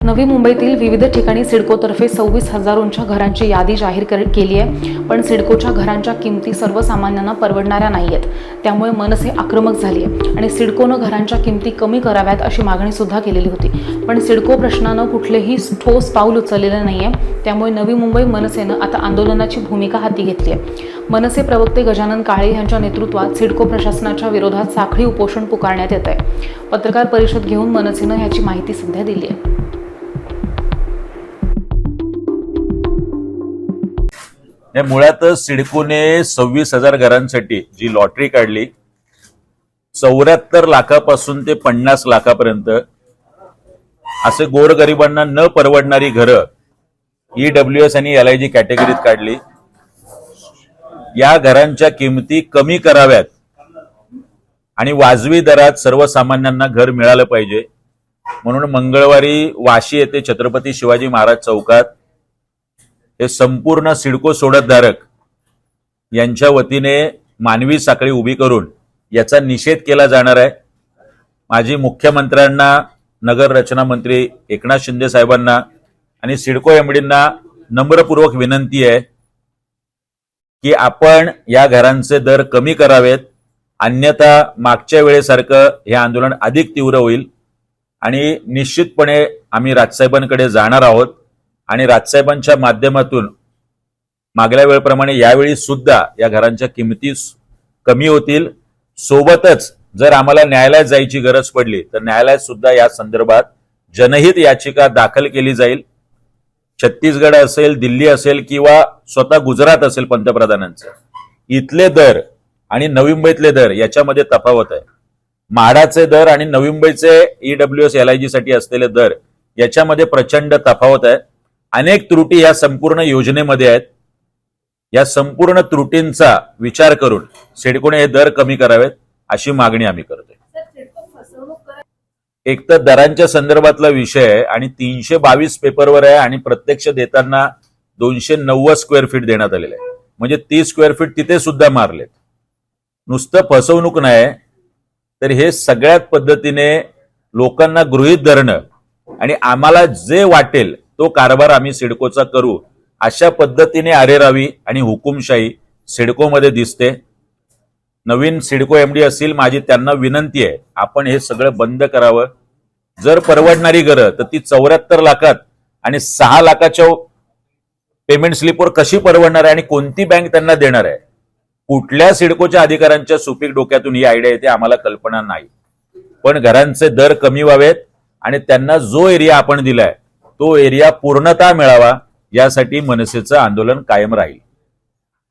नवी मुंबईतील विविध ठिकाणी सिडकोतर्फे 26,000 घरांची यादी जाहीर केली आहे, पण सिडकोच्या घरांच्या किमती सर्वसामान्यांना परवडणाऱ्या नाहीयेत। त्यामुळे मनसे आक्रमक झाली आहे आणि सिडकोनं घरांच्या किमती कमी कराव्यात अशी मागणी सुद्धा केलेली होती, पण सिडको प्रश्नानं कुठलेही ठोस पाऊल उचललेलं नाहीये। त्यामुळे नवी मुंबई मनसेनं आता आंदोलनाची भूमिका हाती घेतली आहे। मनसे प्रवक्ते गजानन काळे यांच्या नेतृत्वात सिडको प्रशासनाच्या विरोधात साखळी उपोषण पुकारण्यात येत आहे। पत्रकार परिषद घेऊन मनसेनं याची माहिती सध्या दिली आहे। मुळातच सिडकोने 26,000 घरांसाठी जी लॉटरी काढली, 74 लाखापासून ते 50 लाखापर्यंत असे गोरगरिबांना न परवडणारी घरं EWS आणि LIG कॅटेगरीत काढली। या घरांच्या किमती कमी कराव्यात आणि वाजवी दरात सर्वसामान्यांना घर मिळालं पाहिजे म्हणून मंगळवारी वाशी येथे छत्रपती शिवाजी महाराज चौकात हे संपूर्ण सिडको सोडतधारक यांच्या वतीने मानवी साखळी उभी करून याचा निषेध केला जाणार आहे। माजी मुख्यमंत्र्यांना, नगर रचना मंत्री एकनाथ शिंदे साहेबांना आणि सिडको एमडींना नम्रपूर्वक विनंती आहे की आपण या घरांचे दर कमी करावेत, अन्यथा मागच्या वेळेसारखं हे आंदोलन अधिक तीव्र होईल आणि निश्चितपणे आम्ही राजसाहेबांकडे जाणार आहोत आणि राजसाहेबांच्या माध्यमातून मागल्या वेळेप्रमाणे यावेळी सुद्धा या घरांच्या किमती कमी होतील। सोबतच जर आम्हाला न्यायालयात जायची गरज पडली तर न्यायालयात सुद्धा या संदर्भात जनहित याचिका दाखल केली जाईल। छत्तीसगड असेल, दिल्ली असेल किंवा स्वतः गुजरात असेल पंतप्रधानांचं, इथले दर आणि नवी मुंबईतले दर याच्यामध्ये तफावत आहे। म्हाडाचे दर आणि नवी मुंबईचे EWS LIG साठी असलेले दर याच्यामध्ये प्रचंड तफावत आहे। अनेक त्रुटी या संपूर्ण योजनेमध्ये आहेत। या संपूर्ण त्रुटींचा विचार करून सिडकोने हे दर कमी करावेत अशी मागणी आम्ही करतोय। एक तर दरांच्या संदर्भातला विषय आहे आणि 322 पेपरवर आहे आणि प्रत्यक्ष देताना 290 स्क्वेअर फीट देण्यात आलेले आहे, म्हणजे 30 स्क्वेअर फीट तिथे सुद्धा मारलेत। नुसतं फसवणूक नाही तर हे सगळ्यात पद्धतीने लोकांना गृहीत धरणं आणि आम्हाला जे वाटेल तो कारभार आम्ही सिडकोचा करू अशा पद्धतीने अरेरावी आणि हुकुमशाही सिडकोमध्ये दिसते। नवीन सिडको एमडी असतील, माझी त्यांना विनंती आहे आपण हे सगळं बंद करावं। जर परवडणारी घरं तर ती 74 लाखात आणि 6 लाखाच्या पेमेंट स्लिपवर कशी परवडणार आहे आणि कोणती बँक त्यांना देणार आहे? कुठल्या सिडकोच्या अधिकाऱ्यांच्या सुपीक डोक्यातून ही आयडिया येते आम्हाला कल्पना नाही। पण घरांचे दर कमी व्हावेत आणि त्यांना जो एरिया आपण दिलाय तो एरिया पूर्णतः मिळावा यासाठी मनसेचं आंदोलन कायम राहील।